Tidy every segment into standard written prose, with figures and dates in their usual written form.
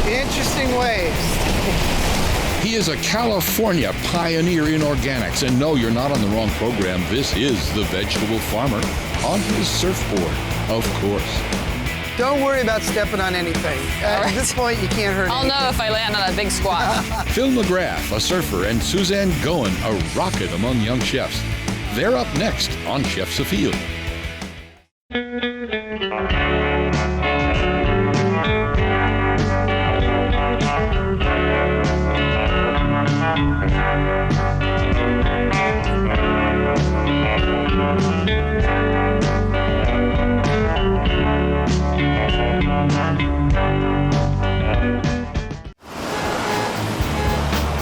Interesting waves. He is a California pioneer in organics. And no, you're not on the wrong program. This is the vegetable farmer on his surfboard, of course. Don't worry about stepping on anything. At this point, you can't hurt I'll know if I land on a big squat. Phil McGrath, a surfer, and Suzanne Goin, a rocket among young chefs. They're up next on Chefs Afield.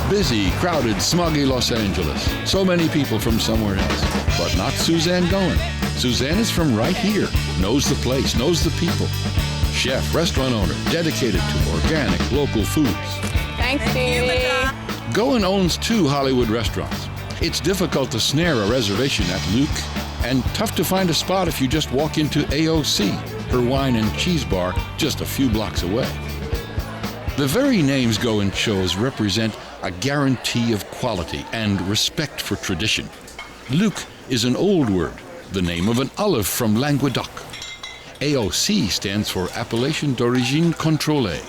Busy, crowded, smoggy Los Angeles. So many people from somewhere else. But not Suzanne Goin. Suzanne is from right here. Knows the place, knows the people. Chef, restaurant owner, dedicated to organic, local foods. Thanks, Dee. Goin owns 2 Hollywood restaurants. It's difficult to snare a reservation at Lucques, and tough to find a spot if you just walk into a.o.c, her wine and cheese bar just a few blocks away. The very names Goin chose represent a guarantee of quality and respect for tradition. Lucques is an old word, the name of an olive from Languedoc. a.o.c stands for Appellation d'Origine Contrôlée.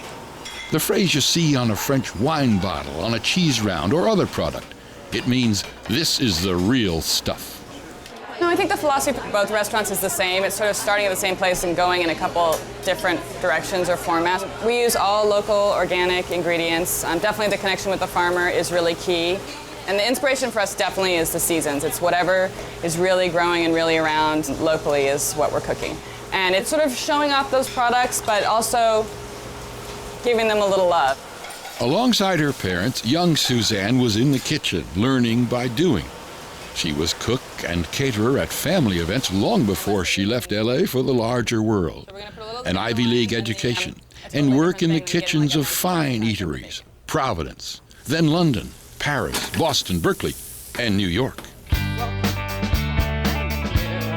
The phrase you see on a French wine bottle, on a cheese round, or other product. It means this is the real stuff. No, I think the philosophy for both restaurants is the same. It's sort of starting at the same place and going in a couple different directions or formats. We use all local organic ingredients. Definitely the connection with the farmer is really key. And the inspiration for us definitely is the seasons. It's whatever is really growing and really around locally is what we're cooking. And it's sort of showing off those products, but also giving them a little love. Alongside her parents, young Suzanne was in the kitchen, learning by doing. She was cook and caterer at family events long before she left LA for the larger world. An Ivy League education and work in the kitchens of fine eateries, Providence, then London, Paris, Boston, Berkeley, and New York.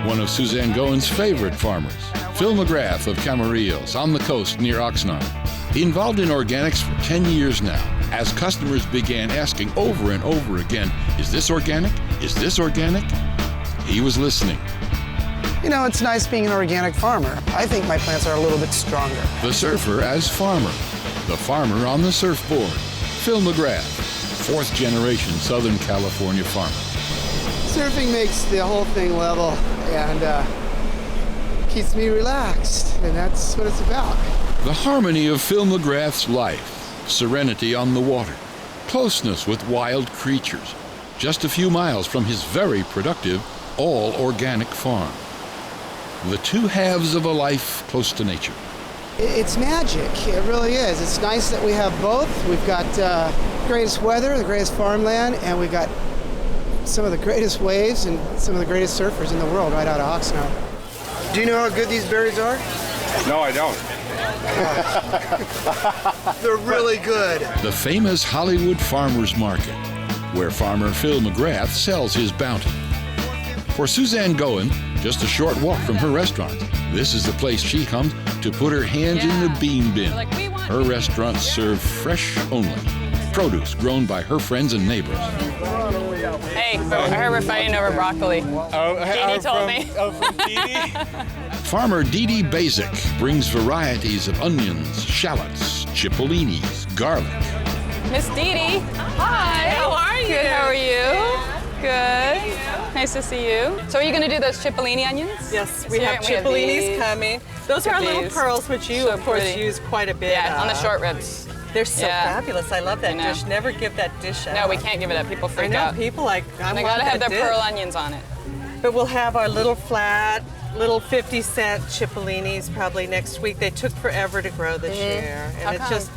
One of Suzanne Goin's favorite farmers, Phil McGrath of Camarillos on the coast near Oxnard. Involved in organics for 10 years now, as customers began asking over and over again, is this organic? Is this organic? He was listening. You know, it's nice being an organic farmer. I think my plants are a little bit stronger. The surfer as farmer. The farmer on the surfboard. Phil McGrath, 4th generation Southern California farmer. Surfing makes the whole thing level and keeps me relaxed, and that's what it's about. The harmony of Phil McGrath's life, serenity on the water, closeness with wild creatures, just a few miles from his very productive, all-organic farm. The 2 halves of a life close to nature. It's magic, it really is. It's nice that we have both. We've got the greatest weather, the greatest farmland, and we've got some of the greatest waves and some of the greatest surfers in the world right out of Oxnard. Do you know how good these berries are? No, I don't. They're really good. The famous Hollywood Farmers Market, where farmer Phil McGrath sells his bounty. For Suzanne Goin, just a short walk from her restaurant, this is the place she comes to put her hands in the bean bin. Her restaurants serve fresh only, produce grown by her friends and neighbors. Hey, I heard we're fighting over broccoli. Dee told me. From Dee? Farmer Dee Dee Basic brings varieties of onions, shallots, cipollinis, garlic. Miss Dee Dee. Hi. How are you? Good, how are you? Good. Nice to see you. So are you going to do those cipollini onions? Yes, we have cipollinis coming. Those are our little pearls, which you, of course, use quite a bit. Yeah, on the short ribs. They're so fabulous. I love that dish. Never give that dish out. No, we can't give it up. People freak out. I know, people like, I they want gotta have their dish. pearl onions on it. But we'll have our little flat, little 50-cent cipollinis probably next week. They took forever to grow this year. And How it's come? just,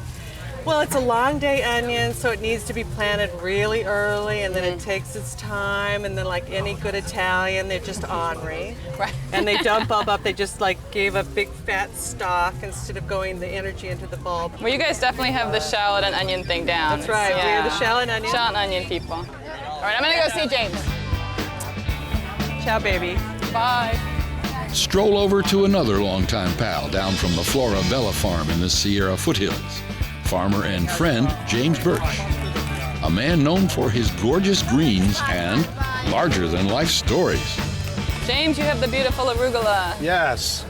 well, it's a long day onion, so it needs to be planted really early, and then it takes its time, and then like any good Italian, they're just ornery. Right. And they don't bulb up, they just like gave a big fat stalk instead of going the energy into the bulb. Well, you guys definitely have the shallot and onion thing down. That's right, we're the shallot and onion. Shallot and onion people. All right, I'm gonna go see James. Ciao, baby. Bye. Stroll over to another longtime pal down from the Flora Bella farm in the Sierra foothills. farmer and friend James Birch, a man known for his gorgeous greens and larger-than-life stories. James, you have the beautiful arugula. Yes.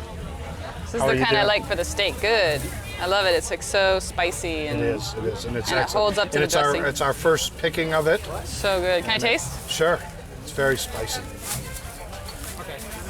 This is How are the you kind I doing? like for the steak. Good. I love it. It's like so spicy and It is, and it's and it excellent. holds up to And the dressing. it's our first picking of it. so good. Can I taste? Sure. It's very spicy.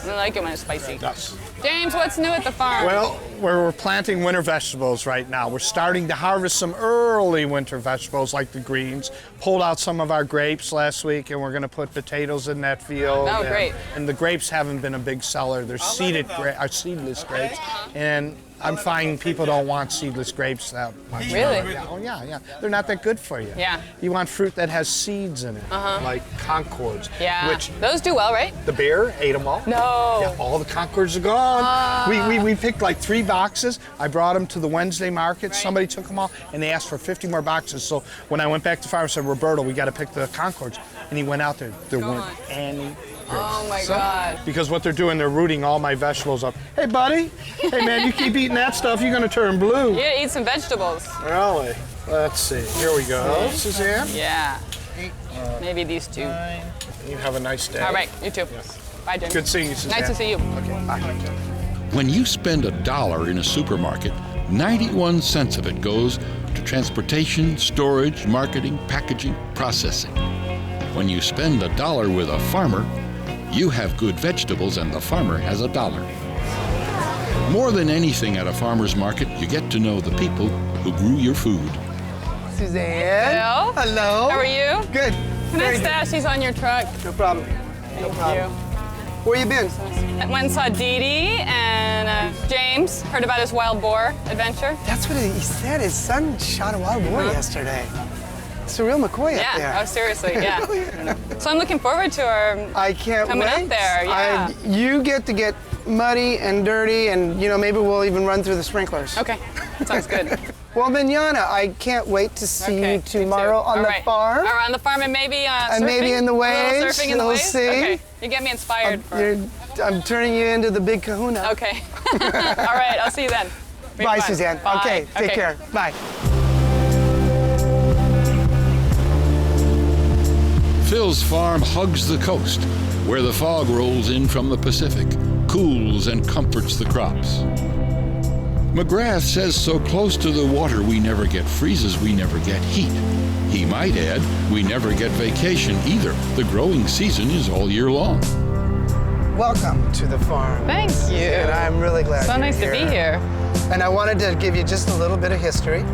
I like it when it's spicy. Yes. James, what's new at the farm? Well, we're planting winter vegetables right now. We're starting to harvest some early winter vegetables like the greens. Pulled out some of our grapes last week, and we're going to put potatoes in that field. Oh, great. And the grapes haven't been a big seller. They're seedless grapes, and I'm finding people don't want seedless grapes that much. Really? Yeah. Oh, yeah. They're not that good for you. Yeah. You want fruit that has seeds in it, like Concords. Yeah. Which Those do well, right? the bear ate them all. No. Yeah, all the Concords are gone. We picked like 3 boxes. I brought them to the Wednesday market. Right. Somebody took them all, and they asked for 50 more boxes. So when I went back to the farm, I said, Roberto, we got to pick the Concords. And he went out there. There weren't any. Oh my God. Because what they're doing, they're rooting all my vegetables up. Hey, buddy. Hey, man, you keep eating that stuff, you're going to turn blue. You gotta eat some vegetables. Really? Let's see. Here we go. Suzanne, Yeah. Maybe these two. you have a nice day. All right, you too. Bye, James. Good seeing you, Suzanne. Nice to see you. Okay, bye. When you spend $1 in a supermarket, 91 cents of it goes to transportation, storage, marketing, packaging, processing. When you spend $1 with a farmer, you have good vegetables and the farmer has $1. More than anything at a farmer's market, you get to know the people who grew your food. Suzanne. Hello. Hello. How are you? Good. Can I Very good. stash these on your truck? No problem. Thank you. Where you been? I went and saw Dee Dee and James. Heard about his wild boar adventure. That's what he said. His son shot a wild boar yesterday. It's a real McCoy up there. Yeah. Oh, seriously. Yeah. Yeah. So I'm looking forward to our. I can't Coming wait. up there, yeah. You get to get muddy and dirty, and maybe we'll even run through the sprinklers. Okay. That sounds good. Well, Mignana, I can't wait to see Okay, you me tomorrow too. on All the right. farm. All right, on the farm and maybe surfing. And maybe in the A waves, little surfing in the we'll waves. see. Okay. You get me inspired. I'm turning you into the big kahuna. Okay. All right. I'll see you then. Be Bye, fun. Suzanne. Bye. Okay, take care. Bye. Phil's farm hugs the coast, where the fog rolls in from the Pacific, cools and comforts the crops. McGrath says so close to the water we never get freezes, we never get heat. He might add, we never get vacation either. The growing season is all year long. Welcome to the farm. Thank you. And I'm really glad So you're nice to be here. And I wanted to give you just a little bit of history.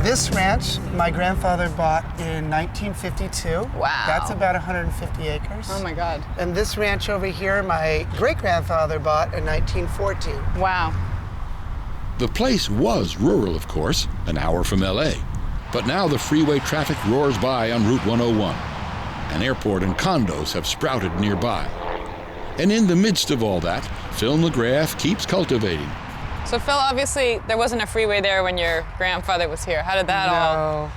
This ranch, my grandfather bought in 1952. Wow. That's about 150 acres. Oh my God. And this ranch over here, my great-grandfather bought in 1914. Wow. The place was rural, of course, an hour from LA. But now the freeway traffic roars by on Route 101. An airport and condos have sprouted nearby. And in the midst of all that, Phil McGrath keeps cultivating. So Phil, obviously there wasn't a freeway there when your grandfather was here. How did that all?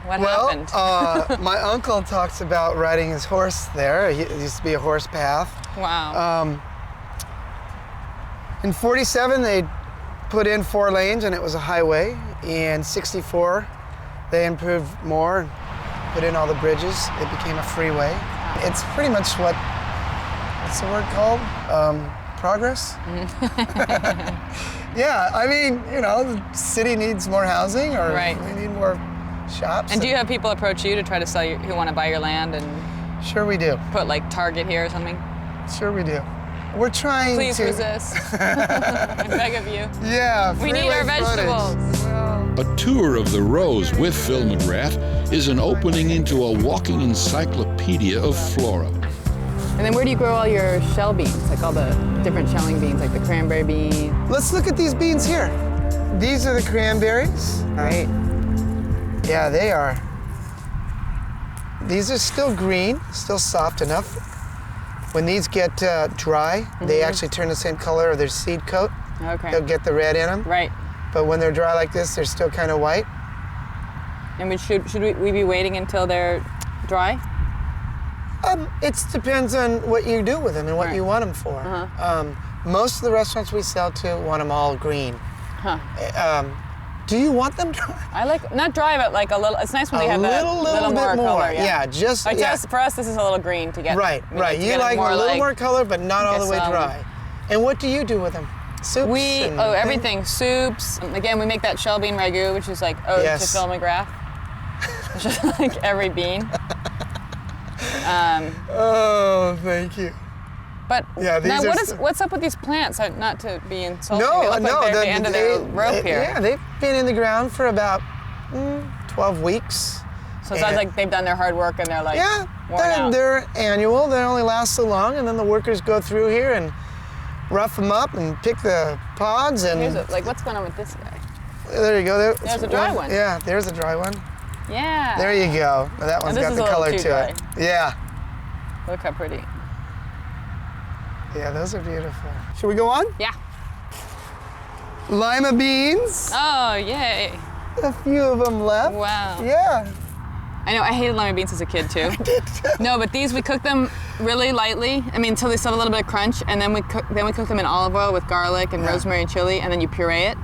What happened? My uncle talks about riding his horse there. It used to be a horse path. Wow. In 47, they put in 4 lanes and it was a highway. In 64, they improved more, put in all the bridges. It became a freeway. It's pretty much what's the word called? Progress? Yeah, I mean, the city needs more housing or Right. we need more shops. And do you have people approach you to try to sell you, who want to buy your land and Sure we do. put like Target here or something? Sure we do. We're trying Please to... resist. I beg of you. Yeah, We need our freeway frontage. vegetables. A tour of the rows with Phil McGrath is an opening into a walking encyclopedia of flora. And then where do you grow all your shell beans? Like all the different shelling beans, like the cranberry bean. Let's look at these beans here. These are the cranberries. Right. Yeah, they are. These are still green, still soft enough. When these get dry, they actually turn the same color of their seed coat. Okay. They'll get the red in them. Right. But when they're dry like this, they're still kind of white. And should we be waiting until they're dry? It depends on what you do with them and what Right. you want them for. Most of the restaurants we sell to want them all green. Huh. Do you want them dry? I like, not dry, but like a little, it's nice when they have little little bit more more. color. Yeah, just, Like yeah. for us, this is a little green to get. Right, we right. to You get it like a little like, more color, but not all the way some. dry. And what do you do with them? Soups? and Everything. Soups. Again, we make that Shellbean Ragu, which is like ode Yes. to Phil McGrath. It's just like every bean. Oh, thank you. But Yeah, these now, are what's up with these plants? Not to be insulting. No, they look no. like they're at the end of their rope here. Yeah, they've been in the ground for about 12 weeks. So it sounds like they've done their hard work and they're like worn out. they're annual. They only last so long, and then the workers go through here and rough them up and pick the pods. And Like, what's going on with this guy? there you go. There's a dry one. Yeah, there's a dry one. Yeah. There you go. Now that one's this got is the a little color too to dry. it. Yeah. Look how pretty. Yeah, those are beautiful. Should we go on? Yeah. Lima beans. Oh, yay. A few of them left. Wow. Yeah. I know, I hated lima beans as a kid too. No, but these, we cook them really lightly. I mean, until they still have a little bit of crunch, and then we cook them in olive oil with garlic and rosemary and chili, and then you puree it.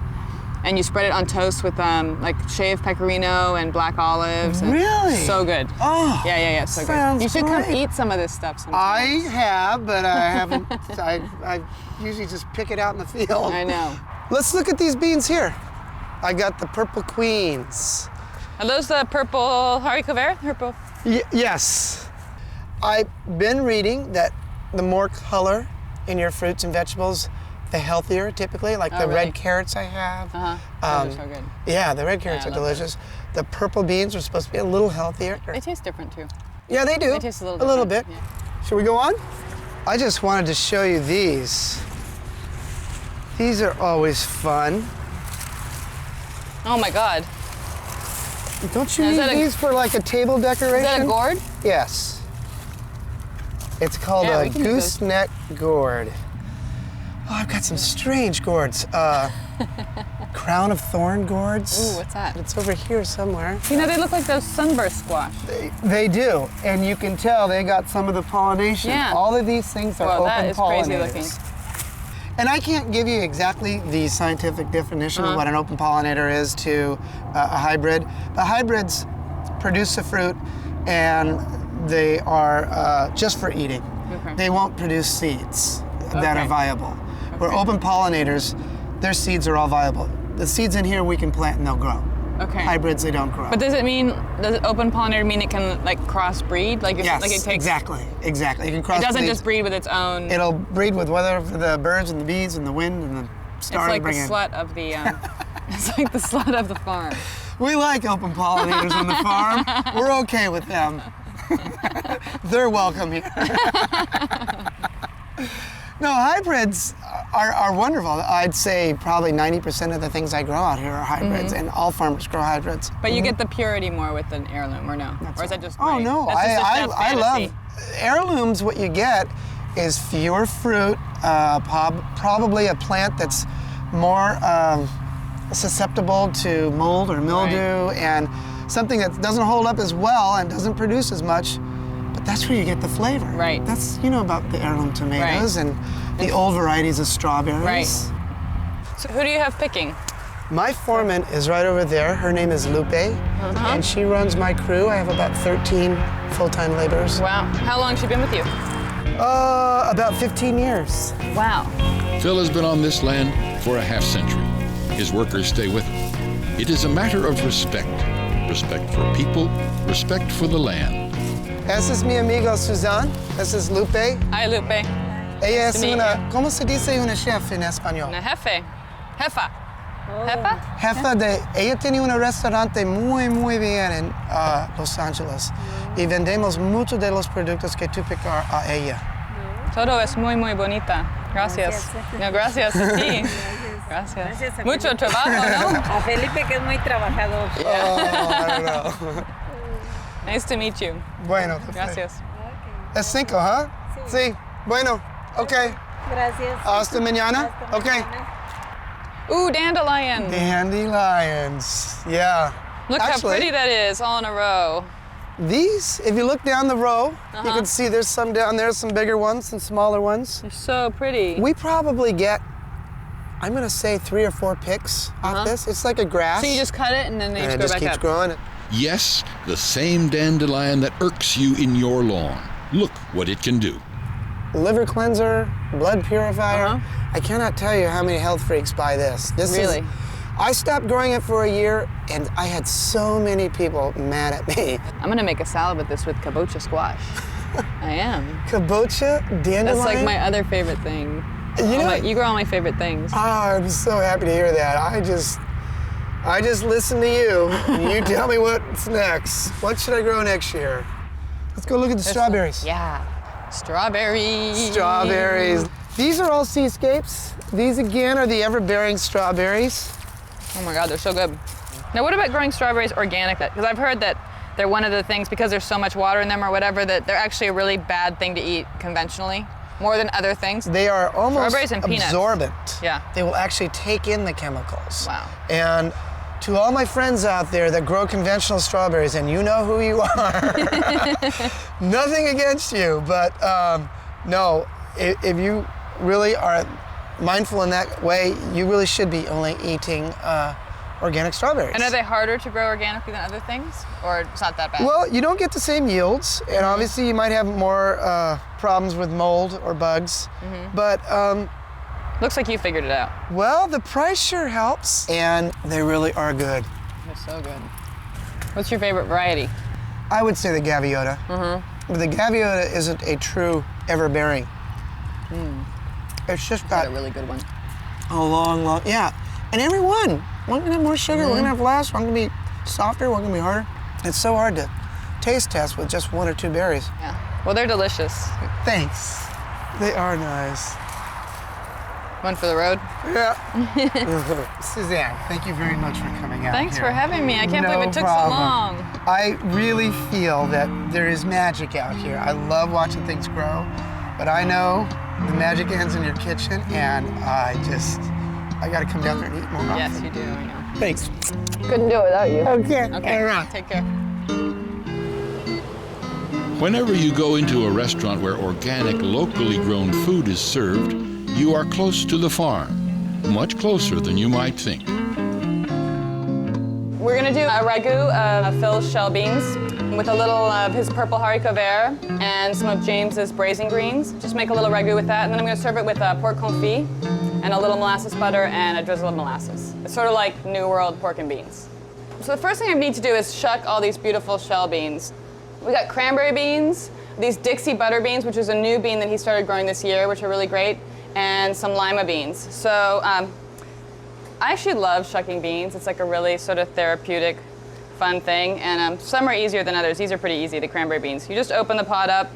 And you spread it on toast with like shaved pecorino and black olives. And Really? So good. Oh, yeah, so good. sounds You should come great. eat some of this stuff sometime. I have, but I haven't. I usually just pick it out in the field. I know. Let's look at these beans here. I got the purple queens. Are those the purple haricot vert? Purple. Yes. I've been reading that the more color in your fruits and vegetables, the healthier typically, like the really? red carrots I have. Those are so good. Yeah, the red carrots I are love delicious. The purple beans are supposed to be a little healthier. They taste different too. Yeah, they do. They taste a little bit. different, Should we go on? I just wanted to show you these. These are always fun. Oh my God. Don't you Is need that a- these for like a table decoration? Is that a gourd? Yes. It's called Yeah, a we can do those. gooseneck gourd. Oh, I've got some strange gourds. Crown of thorn gourds. Ooh, what's that? It's over here somewhere. You know, they look like those sunburst squash. They do, and you can tell they got some of the pollination. Yeah. All of these things are Well, open that is pollinators. crazy looking. And I can't give you exactly the scientific definition of what an open pollinator is to a hybrid. But hybrids produce the fruit, and they are just for eating. Okay. They won't produce seeds that are Okay. viable. Where open pollinators, their seeds are all viable. The seeds in here we can plant and they'll grow. Okay. Hybrids, they don't grow. But does open pollinator mean it can like crossbreed? Like yes, like it takes. exactly. It can cross. It doesn't just breed with its own. It'll breed with whatever the birds and the bees and the wind and the It's stars like the bring in. slut of the. It's like the slut of the farm. We like open pollinators on the farm. We're okay with them. They're welcome here. No, hybrids are wonderful. I'd say probably 90% of the things I grow out here are hybrids, and all farmers grow hybrids. But you get the purity more with an heirloom, or no? Or is that just? Oh my- no, that's just a chef's I love fantasy. heirlooms. What you get is fewer fruit, probably a plant that's more susceptible to mold or mildew, and something that doesn't hold up as well and doesn't produce as much. But that's where you get the flavor. Right. That's about the heirloom tomatoes Right. and the old varieties of strawberries. Right. So who do you have picking? My foreman is right over there. Her name is Lupe, and she runs my crew. I have about 13 full-time laborers. Wow. How long has she been with you? About 15 years. Wow. Phil has been on this land for a half century. His workers stay with him. It is a matter of respect. Respect for people, respect for the land. Esa es mi amiga Suzanne. This is Lupe. Hi, Lupe. Ella es to meet una, ¿cómo se dice una chef en español? Una jefe. Jefa. Jefa? Jefa ella tiene un restaurante muy bien en Los Ángeles y vendemos muchos de los productos que tú picas a ella. Todo es muy bonita. Gracias. No, gracias a ti. Gracias. Gracias a Mucho Felipe. trabajo, ¿no? A Felipe, que es muy trabajador. Oh, I don't know. Nice to meet you. Bueno. Gracias. Es 5, ¿huh? Sí. Bueno. Okay. Gracias. Hasta mañana. Hasta Okay. mañana. Ooh, dandelion. Dandelions. Yeah. Look Actually, how pretty that is, all in a row. These, if you look down the row, you can see there's some down there, some bigger ones, some smaller ones. They're so pretty. We probably get I'm gonna say 3 or 4 picks off this. It's like a grass. So you just cut it and then they and just it go just back keeps up. growing. Yes, the same dandelion that irks you in your lawn. Look what it can do. Liver cleanser, blood purifier. I cannot tell you how many health freaks buy this. Really? I stopped growing it for a year, and I had so many people mad at me. I'm gonna make a salad with this with kabocha squash. I am. Kabocha, dandelion. That's like my other favorite thing. You grow all my favorite things. Oh, I'm so happy to hear that. I just listen to you. You tell me what's next. What should I grow next year? Let's go look at the strawberries. Yeah. Strawberries. Strawberries. These are all seascapes. These again are the ever-bearing strawberries. Oh my God, they're so good. Now what about growing strawberries organic? Because I've heard that they're one of the things, because there's so much water in them or whatever, that they're actually a really bad thing to eat conventionally, more than other things. They are almost Strawberries and peanuts. absorbent. Yeah. They will actually take in the chemicals. Wow. And to all my friends out there that grow conventional strawberries, and you know who you are, nothing against you, but no, if you really are mindful in that way, you really should be only eating organic strawberries. And are they harder to grow organically than other things? Or it's not that bad? Well, you don't get the same yields, and obviously you might have more problems with mold or bugs, but Looks like you figured it out. well, the price sure helps, and they really are good. They're so good. What's your favorite variety? I would say the Gaviota, but the Gaviota isn't a true ever-bearing. It's just got Got a really good one. a long, yeah, and every one gonna have more sugar, one gonna have less, one gonna be softer, one gonna be harder. It's so hard to taste test with just 1 or 2 berries. Yeah. Well, they're delicious. Thanks. They are nice. One for the road. Yeah. Suzanne, thank you very much for coming out Thanks here. for having me. I can't No believe it took problem. so long. I really feel that there is magic out here. I love watching things grow, but I know the magic ends in your kitchen, and I gotta come down there and eat more often. Yes, you do. I know. Thanks. Couldn't do it without you. Okay. Okay. All right. Take care. Whenever you go into a restaurant where organic, locally grown food is served, you are close to the farm, much closer than you might think. We're gonna do a ragu of Phil's shell beans with a little of his purple haricot vert and some of James's braising greens. Just make a little ragu with that, and then I'm gonna serve it with pork confit and a little molasses butter and a drizzle of molasses. It's sort of like New World pork and beans. So the first thing I need to do is shuck all these beautiful shell beans. We got cranberry beans, these Dixie butter beans, which is a new bean that he started growing this year, which are really great, and some Lima beans. So I actually love shucking beans. It's like a really sort of therapeutic, fun thing, and some are easier than others. These are pretty easy, the cranberry beans. You just open the pot up,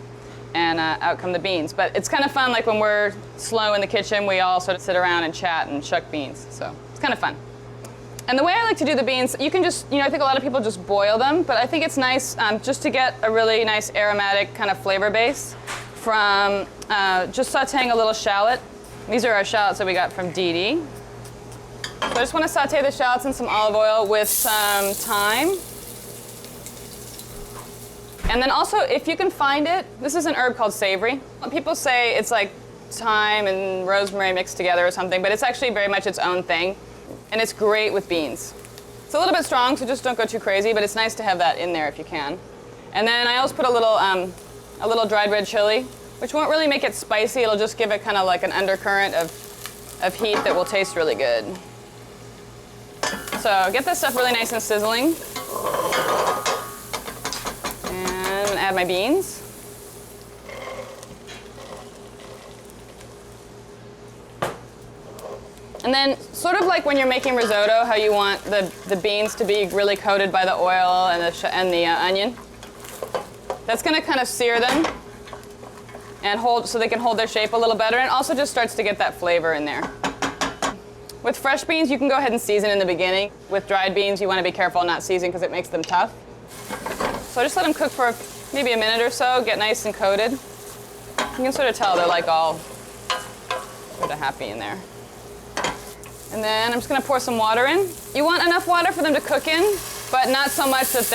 and out come the beans. But it's kind of fun, like when we're slow in the kitchen, we all sort of sit around and chat and shuck beans. So it's kind of fun. And the way I like to do the beans, you can just, I think a lot of people just boil them, but I think it's nice just to get a really nice aromatic kind of flavor base from just sauteing a little shallot. These are our shallots that we got from Dee Dee. So I just want to saute the shallots in some olive oil with some thyme. And then also, if you can find it, this is an herb called savory. People say it's like thyme and rosemary mixed together or something, but it's actually very much its own thing. And it's great with beans. It's a little bit strong, so just don't go too crazy, but it's nice to have that in there if you can. And then I always put a little dried red chili, which won't really make it spicy. It'll just give it kind of like an undercurrent of heat that will taste really good. So get this stuff really nice and sizzling. And I'm gonna add my beans. And then, sort of like when you're making risotto, how you want the beans to be really coated by the oil and the onion. That's going to kind of sear them and hold, so they can hold their shape a little better, and also just starts to get that flavor in there. With fresh beans, you can go ahead and season in the beginning. With dried beans, you want to be careful not seasoning because it makes them tough. So just let them cook for maybe a minute or so, get nice and coated. You can sort of tell they're like all sort of happy in there. And then I'm just going to pour some water in. You want enough water for them to cook in, but not so much that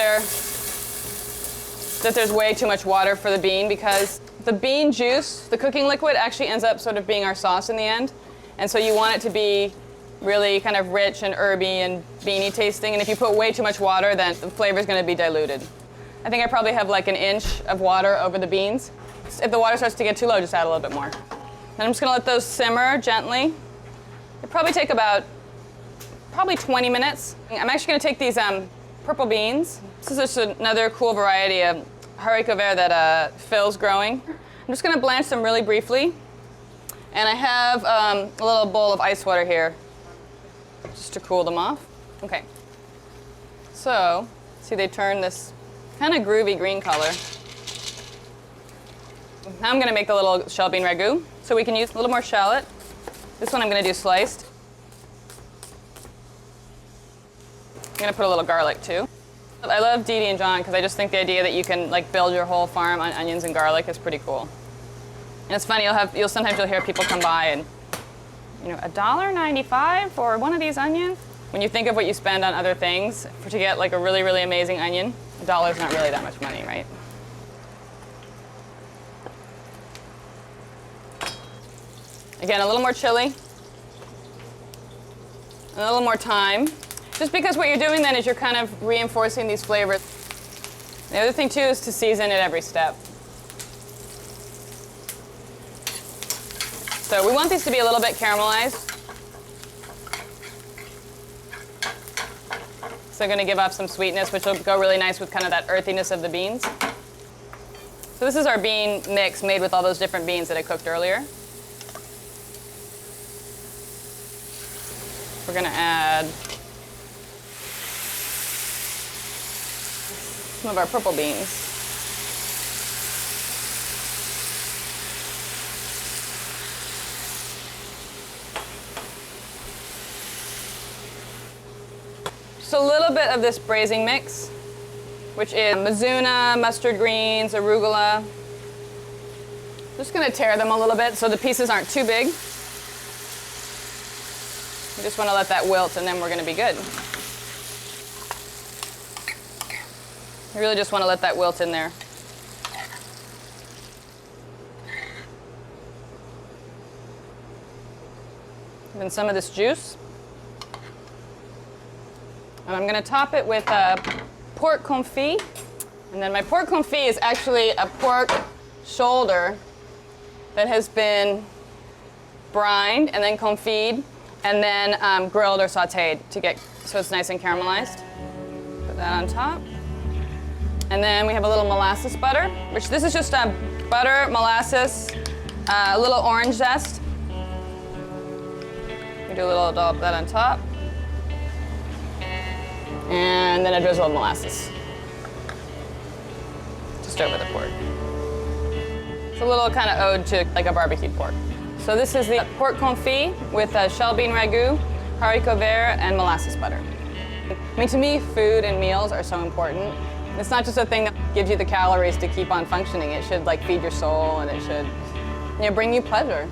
there's way too much water for the bean, because the bean juice, the cooking liquid, actually ends up sort of being our sauce in the end. And so you want it to be really kind of rich and herby and beany tasting. And if you put way too much water, then the flavor is going to be diluted. I think I probably have like an inch of water over the beans. If the water starts to get too low, just add a little bit more. And I'm just going to let those simmer gently. It'll probably take about 20 minutes. I'm actually going to take these purple beans. This is just another cool variety of haricot vert that Phil's growing. I'm just going to blanch them really briefly. And I have a little bowl of ice water here just to cool them off. Okay. So, see they turn this kind of groovy green color. Now I'm going to make the little shellbean ragu. So we can use a little more shallot. This one I'm going to do sliced. I'm going to put a little garlic too. I love Dee Dee and John because I just think the idea that you can like build your whole farm on onions and garlic is pretty cool. And it's funny, sometimes you'll hear people come by and, $1.95 for one of these onions. When you think of what you spend on other things to get like a really, really amazing onion, $1 is not really that much money, right? Again, a little more chili, a little more thyme. Just because what you're doing then is you're kind of reinforcing these flavors. The other thing too is to season at every step. So we want these to be a little bit caramelized. So they're going to give off some sweetness, which will go really nice with kind of that earthiness of the beans. So this is our bean mix made with all those different beans that I cooked earlier. We're going to add some of our purple beans. Just a little bit of this braising mix, which is mizuna, mustard greens, arugula. Just going to tear them a little bit so the pieces aren't too big. You just want to let that wilt and then we're going to be good. You really just want to let that wilt in there. Then some of this juice. And I'm going to top it with pork confit. And then my pork confit is actually a pork shoulder that has been brined and then confit and then grilled or sauteed so it's nice and caramelized. Put that on top. And then we have a little molasses butter, which this is just butter, molasses, a little orange zest. We do a little dollop of that on top. And then a drizzle of molasses. Just over the pork. It's a little kind of ode to like a barbecued pork. So this is the pork confit with shellbean ragu, haricot vert, and molasses butter. I mean, to me, food and meals are so important. It's not just a thing that gives you the calories to keep on functioning. It should like feed your soul and it should bring you pleasure.